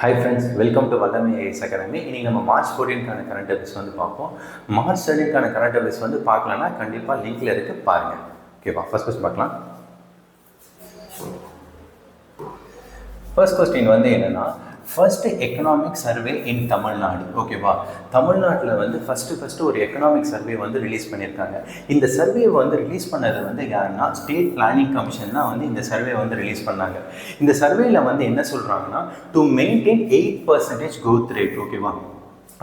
Hi friends, welcome to வல்லமை IS academy. இன்றைக்கி நம்ம மார்ச் 14க்கான கரண்ட் அஃபேர்ஸ் வந்து பார்ப்போம். மார்ச் 13க்கான கரண்ட் அஃபேர்ஸ் வந்து பார்க்கலன்னா கண்டிப்பாக லிங்க்கில் இருக்குது, பாருங்கள். ஓகேவா? ஃபர்ஸ்ட் கொஸ்டின் பார்க்கலாம். ஃபர்ஸ்ட் கொஸ்டின் வந்து என்னென்னா, ஃபர்ஸ்ட் எக்கனாமிக் சர்வே இன் தமிழ்நாடு. ஓகேவா? தமிழ்நாட்டில் வந்து ஃபஸ்ட்டு ஒரு எக்கனாமிக் சர்வே வந்து ரிலீஸ் பண்ணியிருக்காங்க. இந்த சர்வே வந்து ரிலீஸ் பண்ணது வந்து யாருன்னா ஸ்டேட் பிளானிங் கமிஷன் தான் வந்து இந்த சர்வே வந்து ரிலீஸ் பண்ணாங்க. இந்த சர்வேல வந்து என்ன சொல்கிறாங்கன்னா, டு மெயின்டைன் 8% growth rate. ஓகேவா?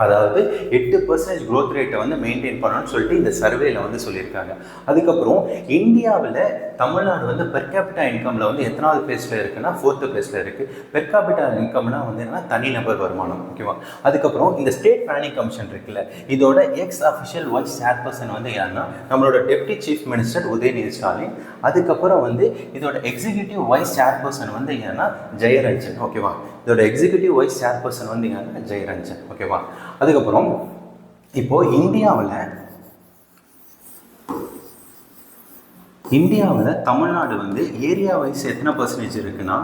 அதாவது 8% growth ரேட்டை வந்து மெயின்டைன் பண்ணணும்னு சொல்லிட்டு இந்த சர்வேல வந்து சொல்லியிருக்காங்க. அதுக்கப்புறம் இந்தியாவில் தமிழ்நாடு வந்து பெர் கேபிட்டா இன்கமில் வந்து எத்தனாவது பிளேஸில் இருக்குன்னா 4th பிளேஸில் இருக்குது. பெர் கேபிட்டா இன்கம்னா வந்து என்னன்னா தனிநபர் வருமானம். ஓகேவா? அதுக்கப்புறம் இந்த ஸ்டேட் பிளானிங் கமிஷன் இருக்குல்ல, இதோட எக்ஸ் அஃபிஷியல் வைஸ் சேர்பர்சன் வந்து யாருன்னா நம்மளோட deputy chief minister Udhayanidhi Stalin. அதுக்கப்புறம் வந்து இதோட எக்ஸிக்யூட்டிவ் வைஸ் சேர்பர்சன் வந்து யாருன்னா ஜெயரஞ்சன். ஓகேவா? இதோட எக்ஸிக்யூட்டிவ் வைஸ் சேர்பர்சன் வந்து யாருன்னா ஜெயரஞ்சன். ஓகேவா? அதுக்கப்புறம் இப்போ இந்தியாவில் தமிழ்நாடு வந்து ஏரியா வைஸ் எத்தனை பர்சன்டேஜ் இருக்குன்னா,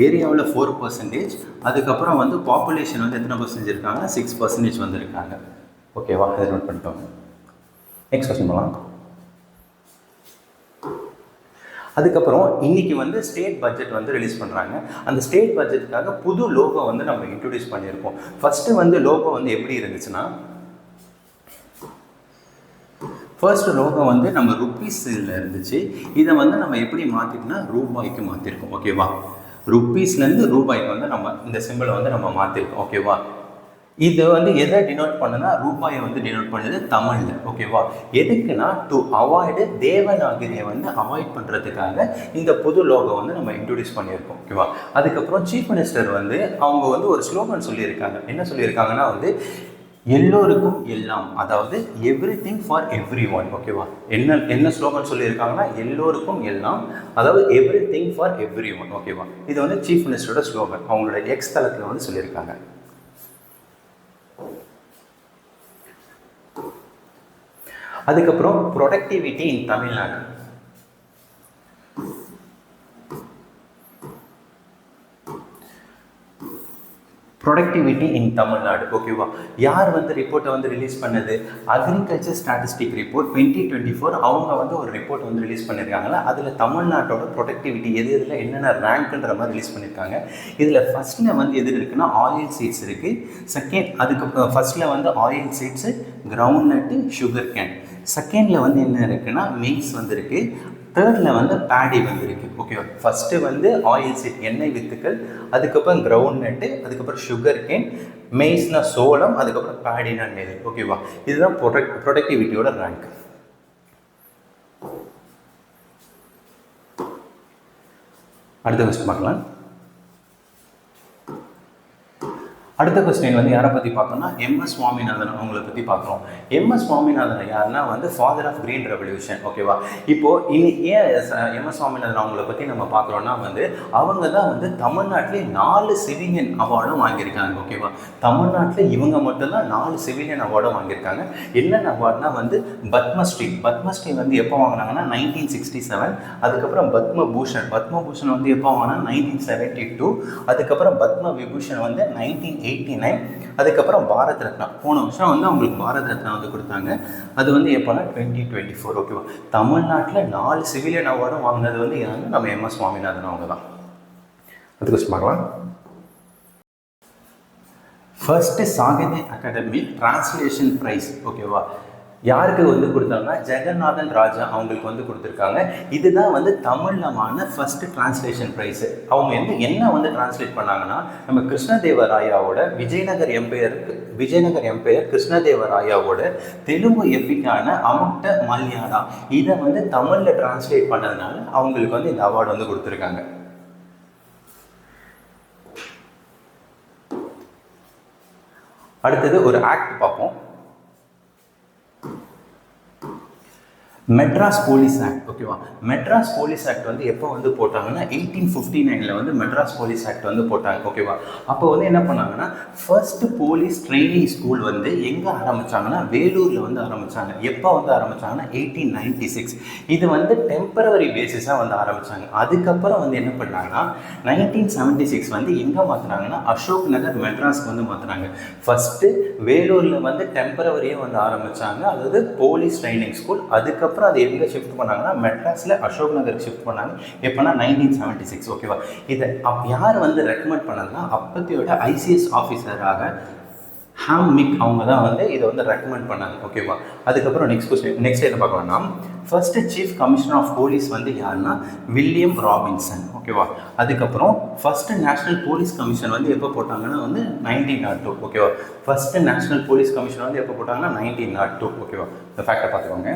ஏரியாவில் 4%. அதுக்கப்புறம் வந்து பாப்புலேஷன் வந்து எத்தனை பர்சன்டேஜ் இருக்காங்க, 6% வந்து இருக்காங்க. ஓகேவா? அதை நோட் பண்ணிட்டோம். நெக்ஸ்ட் கொஸ்டின் போகலாம். அதுக்கப்புறம் இன்னைக்கு வந்து ஸ்டேட் பட்ஜெட் வந்து ரிலீஸ் பண்ணுறாங்க. அந்த ஸ்டேட் பட்ஜெட்டுக்காக புது லோகோ வந்து நம்ம இன்ட்ரோடியூஸ் பண்ணியிருக்கோம். ஃபஸ்ட்டு வந்து லோகோ வந்து எப்படி இருந்துச்சுன்னா, ஃபர்ஸ்ட் லோகோ வந்து நம்ம ருப்பீஸில் இருந்துச்சு. இதை வந்து நம்ம எப்படி மாற்றிட்டோம்னா ரூபாய்க்கு மாற்றிருக்கோம். ஓகேவா? ருப்பீஸ்லேருந்து ரூபாய்க்கு வந்து நம்ம இந்த சிம்பிளை வந்து நம்ம மாற்றிருக்கோம். ஓகேவா? இது வந்து எதை டினோட் பண்ணுன்னா ரூபாயை வந்து டினோட் பண்ணுது தமிழில். ஓகேவா? எதுக்குன்னா டு அவாய்டு தேவநாகரியை வந்து அவாய்ட் பண்ணுறதுக்காக இந்த புது லோகோ வந்து நம்ம இன்ட்ரோடியூஸ் பண்ணியிருக்கோம். ஓகேவா? அதுக்கப்புறம் சீஃப் மினிஸ்டர் வந்து அவங்க வந்து ஒரு ஸ்லோகன் சொல்லியிருக்காங்க. என்ன சொல்லியிருக்காங்கன்னா வந்து எல்லோருக்கும் எல்லாம், அதாவது எவ்ரிதிங் ஃபார் எவ்ரி ஒன். ஓகேவா? என்ன ஸ்லோகன் சொல்லியிருக்காங்கன்னா எல்லோருக்கும் எல்லாம், அதாவது எவ்ரிதிங் ஃபார் எவ்ரி ஒன். ஓகேவா? இது வந்து சீஃப் மினிஸ்டரோட ஸ்லோகன் அவங்களோட எக்ஸ் தளத்தில் வந்து சொல்லியிருக்காங்க. அதுக்கப்புறம் ப்ரொடக்டிவிட்டி இன் தமிழ்நாடு. ப்ரொடக்டிவிட்டி இன் தமிழ்நாடு. ஓகேவா? யார் வந்து ரிப்போர்ட்டை வந்து ரிலீஸ் பண்ணது? அக்ரிகல்ச்சர் ஸ்டாட்டிஸ்டிக் ரிப்போர்ட் 2024 அவங்க வந்து ஒரு ரிப்போர்ட் வந்து ரிலீஸ் பண்ணியிருக்காங்களா. அதில் தமிழ்நாட்டோட ப்ரொடக்டிவிட்டி எதில் என்னென்ன ரேங்க்ன்ற மாதிரி ரிலீஸ் பண்ணியிருக்காங்க. இதில் ஃபஸ்ட்டில் வந்து எது இருக்குன்னா ஆயில் சீட்ஸ் இருக்குது. செகண்ட் அதுக்கப்புறம் ஃபஸ்ட்டில் வந்து ஆயில் சீட்ஸு, கிரவுண்ட் நட்டு, சுகர் கேன். செகண்டில் வந்து என்ன இருக்குன்னா மெய்ஸ் வந்து இருக்குது. தேர்டில் வந்து பேடி வந்துருக்கு. ஓகேவா? ஃபஸ்ட்டு வந்து ஆயில் சீட் எண்ணெய் வித்துக்கள், அதுக்கப்புறம் கிரவுண்ட் நட்டு, அதுக்கப்புறம் சுகர் கேன், மெய்ஸ்னா சோளம், அதுக்கப்புறம் பேடினா நெல். ஓகேவா? இதுதான் ப்ரொடக்டிவிட்டியோட ரேங்க். அடுத்த கொஸ்டின் பார்க்கலாம். அடுத்த கொஸ்டின் வந்து யாரை பற்றி பார்க்கணும்னா எம்எஸ் சுவாமிநாதன் அவங்கள பற்றி பார்க்குறோம். எம்எஸ் சுவாமிநாதன் யாருன்னா வந்து ஃபாதர் ஆஃப் கிரீன் ரெவல்யூஷன். ஓகேவா? இப்போது இன்னைக்கு ஏன் எம்எஸ் சுவாமிநாதன் அவங்கள பற்றி நம்ம பார்க்குறோன்னா வந்து அவங்க தான் வந்து தமிழ்நாட்டிலே 4 சிவிலியன் அவார்டும் வாங்கியிருக்காங்க. ஓகேவா? தமிழ்நாட்டில் இவங்க மட்டும்தான் 4 சிவிலியன் அவார்டும் வாங்கியிருக்காங்க. என்னென்ன அவார்ட்னா வந்து பத்மஸ்ரீ வந்து எப்போ வாங்கினாங்கன்னா 1967. அதுக்கப்புறம் பத்மபூஷன் வந்து எப்போ வாங்கினா 1972. அதுக்கப்புறம் பத்ம விபூஷன் வந்து 1989. அதுக்கப்புறம் பாரத் ரத்னா போன வருஷம் வந்து அவங்களுக்கு பாரத் ரத்னா வந்து கொடுத்தாங்க. அது வந்து எப்போனா 2024. ஓகேவா? தமிழ்நாட்டில் 4 சிவிலியன் அவார்டும் வாங்கினது வந்து யாருன்னா நம்ம எம்எஸ் சுவாமிநாதன் அவங்க தான். அது கொஸ்டின் பார்க்கலாம். First Sahitya Akademi translation prize. ஓகேவா? யாருக்கு வந்து கொடுத்தாங்கன்னா ஜெகநாதன் ராஜா அவங்களுக்கு வந்து கொடுத்துருக்காங்க. இதுதான் வந்து தமிழ்லமான ஃபர்ஸ்ட் டிரான்ஸ்லேஷன் ப்ரைஸு. அவங்க வந்து என்ன வந்து டிரான்ஸ்லேட் பண்ணாங்கன்னா நம்ம கிருஷ்ணதேவராயாவோட விஜயநகர் எம்பையர் கிருஷ்ணதேவராயாவோட தெலுங்கு எப்பிக்கான அமுக்ட மல்யாளா இதை வந்து தமிழில் டிரான்ஸ்லேட் பண்ணதுனால அவங்களுக்கு வந்து இந்த அவார்டு வந்து கொடுத்துருக்காங்க. அடுத்தது ஒரு ஆக்ட் பார்ப்போம். Madras police act. ஓகேவா, மெட்ராஸ் போலீஸ் ஆக்ட் வந்து எப்போ வந்து போட்டாங்கன்னா 1859 வந்து மெட்ராஸ் போலீஸ் ஆக்ட் வந்து போட்டாங்க. ஓகேவா, அப்போ வந்து என்ன பண்ணாங்கன்னா ஃபர்ஸ்ட் போலீஸ் ட்ரைனிங் ஸ்கூல் வந்து எங்கே ஆரம்பித்தாங்கன்னா வேலூரில் வந்து ஆரம்பித்தாங்க. எப்போ வந்து ஆரம்பித்தாங்கன்னா 1896. இது வந்து டெம்பரவரி பேசிஸாக வந்து ஆரம்பித்தாங்க. அதுக்கப்புறம் வந்து என்ன பண்ணாங்கன்னா 1976 வந்து எங்கே மாற்றினாங்கன்னா அசோக் நகர் மெட்ராஸ்க்கு வந்து மாற்றினாங்க. ஃபஸ்ட்டு வேலூரில் வந்து டெம்பரவரியாக வந்து ஆரம்பித்தாங்க, அதாவது போலீஸ் ட்ரைனிங் ஸ்கூல். அதுக்கப்புறம் அது எங்கே ஷிஃப்ட் பண்ணாங்கன்னா மெட்ராஸில் அசோக் நகருக்கு ஷிஃப்ட் பண்ணாங்க. எப்போனா 1976. ஓகேவா, இதை யார் வந்து ரெக்கமெண்ட் பண்ணதுன்னா அப்பத்தியோட ஐசிஎஸ் ஆஃபீஸராக ஹாம்மிக் அவங்க தான் வந்து இதை வந்து ரெக்கமெண்ட் பண்ணாங்க. ஓகேவா, அதுக்கப்புறம் நெக்ஸ்ட் என்ன பார்க்கலாம்னா first chief commissioner of police வந்து யாருன்னா வில்லியம் ராபின்சன். ஓகேவா, அதுக்கப்புறம் ஃபர்ஸ்ட் நேஷனல் போலீஸ் கமிஷன் வந்து எப்போ போட்டாங்கன்னா வந்து 1902. ஓகேவா, ஃபர்ஸ்ட் நேஷனல் போலீஸ் கமிஷன் வந்து எப்போ போட்டாங்கன்னா 1902. ஓகேவா, இந்த ஃபேக்டை பார்த்துக்கோங்க.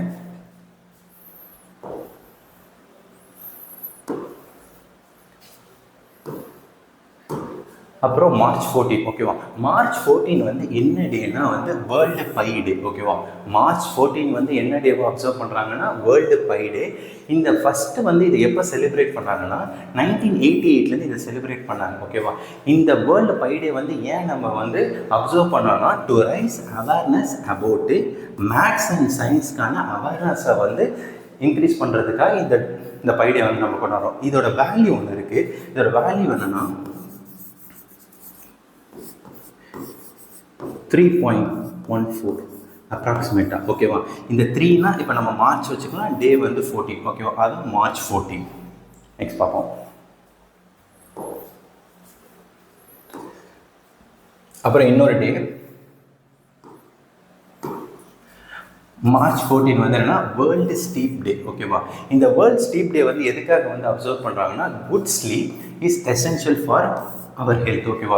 அப்புறம் மார்ச் 14. ஓகேவா, மார்ச் 14 வந்து என்ன டேனா வந்து வேர்ல்டு பை டே. ஓகேவா, மார்ச் 14 வந்து என்ன டேவோ அப்சர்வ் பண்ணுறாங்கன்னா வேர்ல்டு பை டே. இந்த ஃபஸ்ட்டு வந்து இதை எப்போ செலிப்ரேட் பண்ணுறாங்கன்னா 1988 இதை செலிப்ரேட் பண்ணாங்க. ஓகேவா, இந்த வேர்ல்டு பை டே வந்து ஏன் நம்ம வந்து அப்சர்வ் பண்ணோம்னா to raise awareness about maths and சயின்ஸ்க்கான அவேர்னஸை வந்து இன்க்ரீஸ் பண்ணுறதுக்காக இந்த பை டே வந்து நம்ம கொண்டாடுறோம். இதோட வேல்யூ ஒன்று இருக்குது. இதோட வேல்யூ என்னென்னா 3.14 அப்ராக்சிமேட்டாக. ஓகேவா, இந்த 3னா இப்போ நம்ம மார்ச் வச்சுக்கலாம், டே வந்து 14. ஓகேவா, அது மார்ச் 14. நெக்ஸ்ட் பார்ப்போம். அப்புறம் இன்னொரு டே மார்ச் 14 வந்து என்னன்னா வேர்ல்டு ஸ்லீப் டே. ஓகேவா, இந்த வேர்ல்டு ஸ்லீப் டே வந்து எதுக்காக வந்து அப்சர்வ் பண்ணுறாங்கன்னா good sleep is essential for our health. ஓகேவா,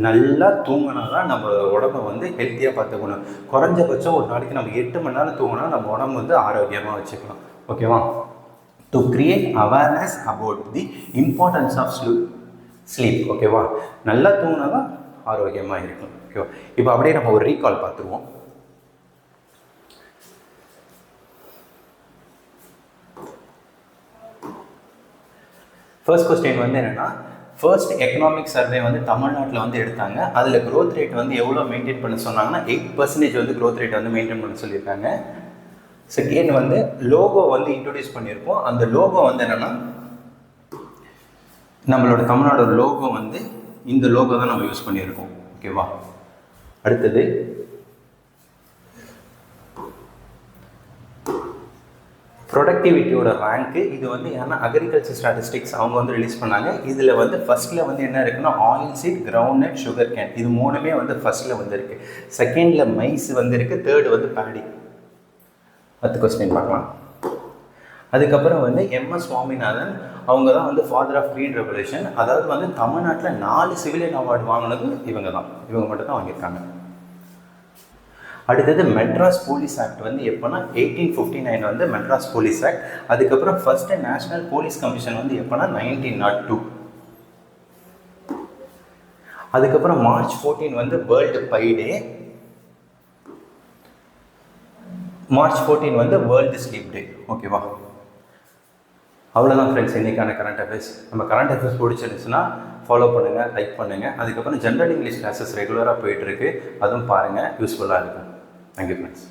நல்லா தூங்கினா தான் நம்ம உடம்பை வந்து ஹெல்த்தியாக பார்த்துக்கணும். குறைஞ்சபட்சம் ஒரு நாளைக்கு நம்ம 8 மணி நேரம் தூங்கினா நம்ம உடம்பு வந்து ஆரோக்கியமாக வச்சுக்கலாம். ஓகேவா, to create awareness about the importance of sleep. ஓகேவா, நல்லா தூங்கினா தான் ஆரோக்கியமாக இருக்கும். ஓகேவா, இப்போ அப்படியே நம்ம ஒரு ரீகால் பார்த்துருவோம். ஃபர்ஸ்ட் கொஸ்டின் வந்து என்னென்னா ஃபர்ஸ்ட் எக்கனாமிக் சர்வே வந்து தமிழ்நாட்டில் வந்து எடுத்தாங்க. அதில் க்ரோத் ரேட் வந்து எவ்வளோ மெயின்டைன் பண்ண சொன்னாங்கன்னா 8% வந்து க்ரோத் ரேட் வந்து மெயின்டைன் பண்ண சொல்லியிருக்காங்க. செகண்ட் வந்து லோகோ வந்து இன்ட்ரடியூஸ் பண்ணியிருக்கோம். அந்த லோகோ வந்து என்னென்னா நம்மளோட தமிழ்நாடோட லோகோ வந்து இந்த லோகோ தான் நம்ம யூஸ் பண்ணியிருக்கோம். ஓகேவா, அடுத்தது ப்ரொடக்டிவிட்டியோட ரேங்க்கு. இது வந்து ஏன்னா அக்ரிகல்ச்சர் ஸ்டாட்டிஸ்டிக்ஸ் அவங்க வந்து ரிலீஸ் பண்ணாங்க. இதில் வந்து ஃபஸ்ட்டில் வந்து என்ன இருக்குன்னா oil seat, ground nut, sugar cane, இது மூணுமே வந்து ஃபஸ்ட்டில் வந்து இருக்குது. செகண்டில் மைஸ் வந்து இருக்குது. தேர்டு வந்து பேடி. 10 கொஸ்டின் பார்க்கலாம். அதுக்கப்புறம் வந்து எம்எஸ் சுவாமிநாதன் அவங்க தான் வந்து ஃபாதர் ஆஃப் க்ரீன் ரெவல்யூஷன். அதாவது வந்து தமிழ்நாட்டில் 4 சிவிலியன் அவார்டு வாங்கினது இவங்க மட்டும் தான் வாங்கியிருக்காங்க. அடுத்தது மெட்ராஸ் போலீஸ் ஆக்ட் வந்து எப்போனா 1859 வந்து மெட்ராஸ் போலீஸ் ஆக்ட். அதுக்கப்புறம் ஃபர்ஸ்ட் நேஷனல் போலீஸ் கமிஷன் வந்து எப்போனா 1902. அதுக்கப்புறம் மார்ச் 14 வந்து வேர்ல்டு பை டே. மார்ச் 14 வந்து வேர்ல்டு ஸ்லீப் டே. ஓகேவா, அவ்வளோதான் ஃப்ரெண்ட்ஸ் இன்றைக்கான கரண்ட் அஃபேர்ஸ். நம்ம கரண்ட் அஃபேர்ஸ் பிடிச்சிருந்துச்சுன்னா ஃபாலோ பண்ணுங்கள், லைக் பண்ணுங்கள். அதுக்கப்புறம் ஜென்ரல் இங்கிலீஷ் கிளாஸஸ் ரெகுலராக போயிட்டுருக்கு, அதுவும் பாருங்கள், யூஸ்ஃபுல்லாக இருக்கும். Thank you friends.